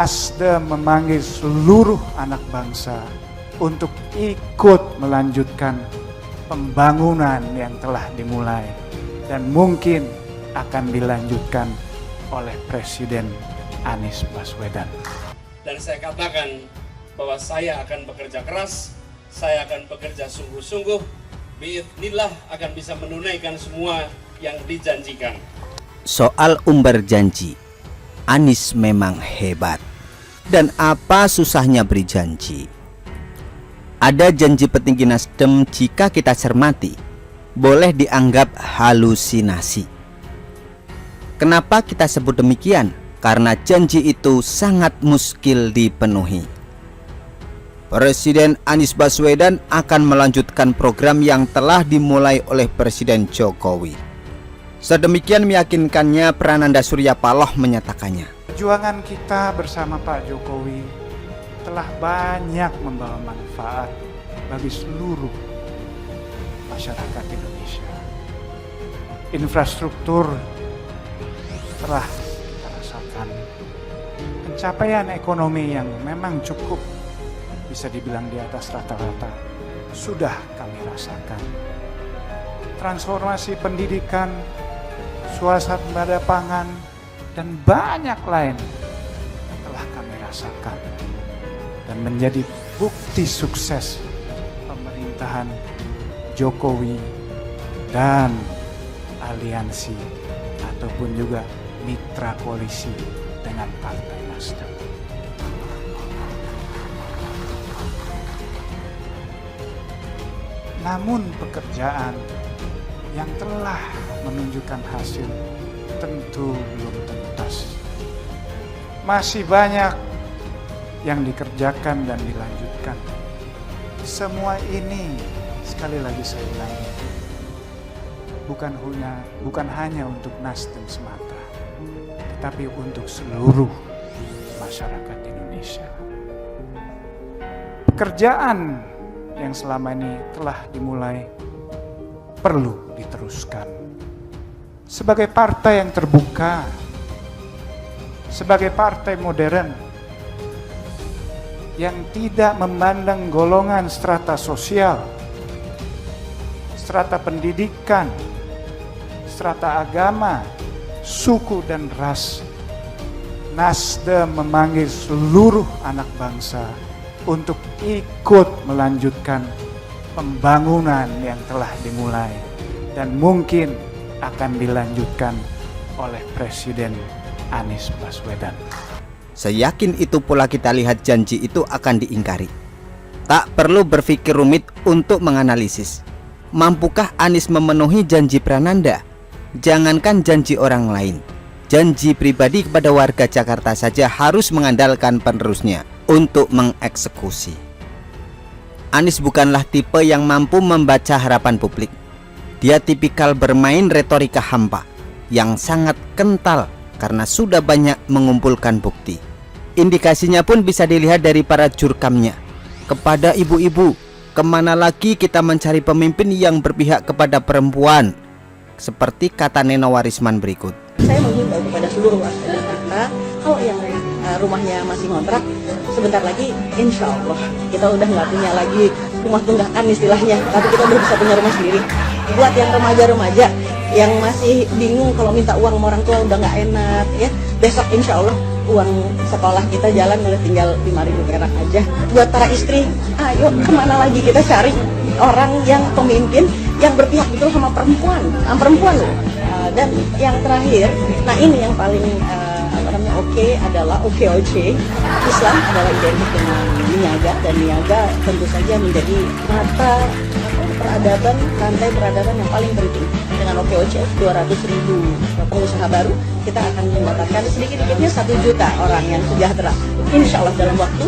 Nasdem memanggil seluruh anak bangsa untuk ikut melanjutkan pembangunan yang telah dimulai dan mungkin akan dilanjutkan oleh Presiden Anies Baswedan. Dan saya katakan bahwa saya akan bekerja keras, saya akan bekerja sungguh-sungguh, biidznillah akan bisa menunaikan semua yang dijanjikan. Soal umbar janji, Anies memang hebat. Dan apa susahnya beri janji? Ada janji petinggi Nasdem jika kita cermati, boleh dianggap halusinasi. Kenapa kita sebut demikian? Karena janji itu sangat muskil dipenuhi. Presiden Anies Baswedan akan melanjutkan program yang telah dimulai oleh Presiden Jokowi. Sedemikian meyakinkannya Prananda Surya Paloh menyatakannya. Perjuangan kita bersama Pak Jokowi telah banyak membawa manfaat bagi seluruh masyarakat Indonesia. Infrastruktur telah kita rasakan. Pencapaian ekonomi yang memang cukup bisa dibilang di atas rata-rata sudah kami rasakan. Transformasi pendidikan, swasembada pangan, dan banyak lain telah kami rasakan dan menjadi bukti sukses pemerintahan Jokowi dan aliansi ataupun juga mitra koalisi dengan Partai Nasdem. Namun pekerjaan yang telah menunjukkan hasil tentu belum tuntas. Masih banyak yang dikerjakan dan dilanjutkan. Semua ini sekali lagi saya ulangi, bukan hanya untuk Nasdem semata, tetapi untuk seluruh masyarakat Indonesia. Pekerjaan yang selama ini telah dimulai perlu diteruskan. Sebagai partai yang terbuka, sebagai partai modern yang tidak memandang golongan strata sosial, strata pendidikan, strata agama, suku dan ras, Nasdem memanggil seluruh anak bangsa untuk ikut melanjutkan pembangunan yang telah dimulai dan mungkin akan dilanjutkan oleh Presiden Anies Baswedan. Seyakin itu pula kita lihat janji itu akan diingkari. Tak perlu berpikir rumit untuk menganalisis. Mampukah Anies memenuhi janji Prananda? Jangankan janji orang lain, janji pribadi kepada warga Jakarta saja harus mengandalkan penerusnya untuk mengeksekusi. Anies bukanlah tipe yang mampu membaca harapan publik. Dia tipikal bermain retorika hampa yang sangat kental karena sudah banyak mengumpulkan bukti. Indikasinya pun bisa dilihat dari para jurkamnya. Kepada ibu-ibu, kemana lagi kita mencari pemimpin yang berpihak kepada perempuan? Seperti kata Neno Warisman berikut. Saya menghimbau kepada seluruh warga Jakarta, kalau yang rumahnya masih ngontrak, sebentar lagi insya Allah kita udah nggak punya lagi rumah tunggakan istilahnya, tapi kita udah bisa punya rumah sendiri. Buat yang remaja-remaja yang masih bingung kalau minta uang sama orang tua udah nggak enak ya, besok insya Allah uang sekolah kita jalan udah tinggal 5.000 perak aja. Buat para istri, ayo kemana lagi kita cari orang yang pemimpin yang berpihak betul sama perempuan loh. Dan yang terakhir, nah ini yang paling oke adalah OKOC. Islam adalah identik dengan niaga, dan niaga tentu saja menjadi mata peradaban, rantai peradaban yang paling penting. Dengan OKOC 200.000 pengusaha baru, kita akan mendapatkan sedikit-sedikitnya 1 juta orang yang sejahtera, insya Allah dalam waktu.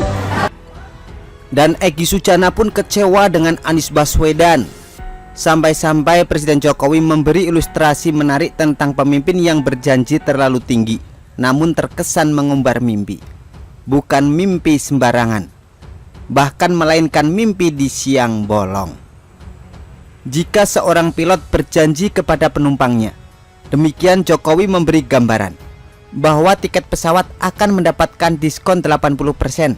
Dan Egy Sujana pun kecewa dengan Anies Baswedan. Sampai-sampai Presiden Jokowi memberi ilustrasi menarik tentang pemimpin yang berjanji terlalu tinggi, namun terkesan mengumbar mimpi. Bukan mimpi sembarangan, bahkan melainkan mimpi di siang bolong. Jika seorang pilot berjanji kepada penumpangnya, demikian Jokowi memberi gambaran. bahwa tiket pesawat akan mendapatkan diskon 80%.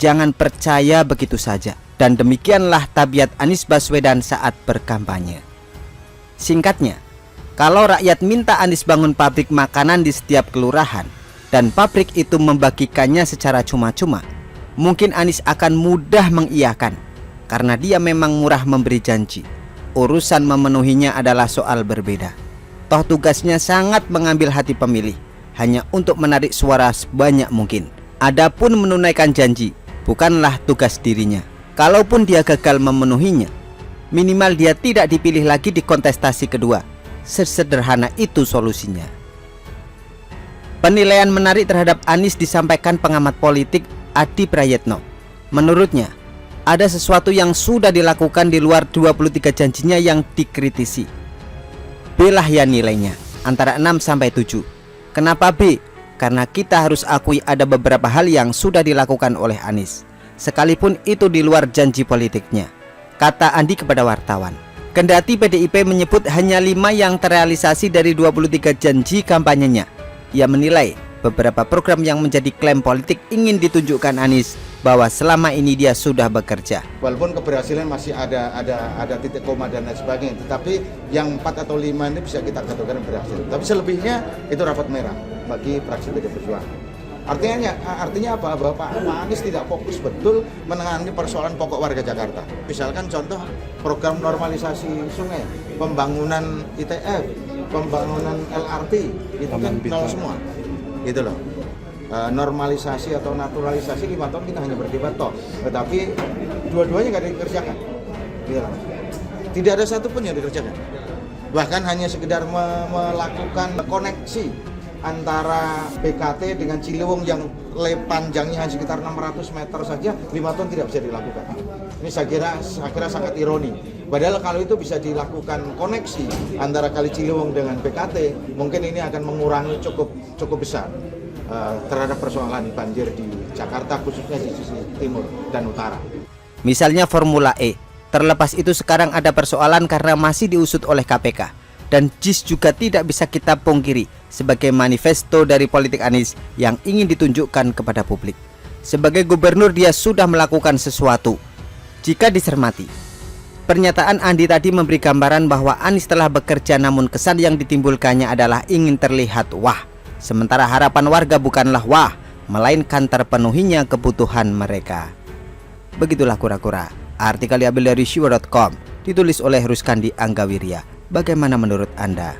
Jangan percaya begitu saja. Dan demikianlah tabiat Anies Baswedan saat berkampanye. Singkatnya, kalau rakyat minta Anies bangun pabrik makanan di setiap kelurahan dan pabrik itu membagikannya secara cuma-cuma, mungkin Anies akan mudah mengiyakan karena dia memang murah memberi janji. Urusan memenuhinya adalah soal berbeda. Toh tugasnya sangat mengambil hati pemilih, hanya untuk menarik suara sebanyak mungkin. Adapun menunaikan janji bukanlah tugas dirinya. Kalaupun dia gagal memenuhinya, minimal dia tidak dipilih lagi di kontestasi kedua. Sesederhana itu solusinya. Penilaian menarik terhadap Anies disampaikan pengamat politik Adi Prayetno. Menurutnya, ada sesuatu yang sudah dilakukan di luar 23 janjinya yang dikritisi. B lah ya nilainya, antara 6 sampai 7. Kenapa B? Karena kita harus akui ada beberapa hal yang sudah dilakukan oleh Anies, sekalipun itu di luar janji politiknya, kata Andi kepada wartawan. Kendati PDIP menyebut hanya 5 yang terrealisasi dari 23 janji kampanyenya, ia menilai beberapa program yang menjadi klaim politik ingin ditunjukkan Anies bahwa selama ini dia sudah bekerja. Walaupun keberhasilan masih ada titik koma dan lain sebagainya, tetapi yang 4 atau 5 ini bisa kita katakan berhasil. Tapi selebihnya itu rapat merah bagi fraksi PD Perjuangan. Artinya apa? Bahwa Pak Anies tidak fokus betul menangani persoalan pokok warga Jakarta. Misalkan contoh program normalisasi sungai, pembangunan ITF, pembangunan LRT, itu kan nol semua. Gitu loh. Normalisasi atau naturalisasi 5 tahun kita hanya berdebat toh, tetapi dua-duanya nggak dikerjakan. Gitu. Tidak ada satupun yang dikerjakan. Bahkan hanya sekedar melakukan koneksi antara BKT dengan Ciliwung yang panjangnya hanya sekitar 600 meter saja, 5 tahun tidak bisa dilakukan. Ini saya kira sangat ironi. Padahal kalau itu bisa dilakukan koneksi antara Kali Ciliwung dengan BKT, mungkin ini akan mengurangi cukup besar terhadap persoalan banjir di Jakarta, khususnya di sisi timur dan utara. Misalnya Formula E. Terlepas itu sekarang ada persoalan karena masih diusut oleh KPK. Dan JIS juga tidak bisa kita pungkiri sebagai manifesto dari politik Anies yang ingin ditunjukkan kepada publik. Sebagai gubernur dia sudah melakukan sesuatu. Jika dicermati, pernyataan Andi tadi memberi gambaran bahwa Anies telah bekerja, namun kesan yang ditimbulkannya adalah ingin terlihat wah. Sementara harapan warga bukanlah wah, melainkan terpenuhinya kebutuhan mereka. Begitulah kura-kura. Artikel diambil dari Syua.com, ditulis oleh Ruskandi Anggawirya. Bagaimana menurut Anda?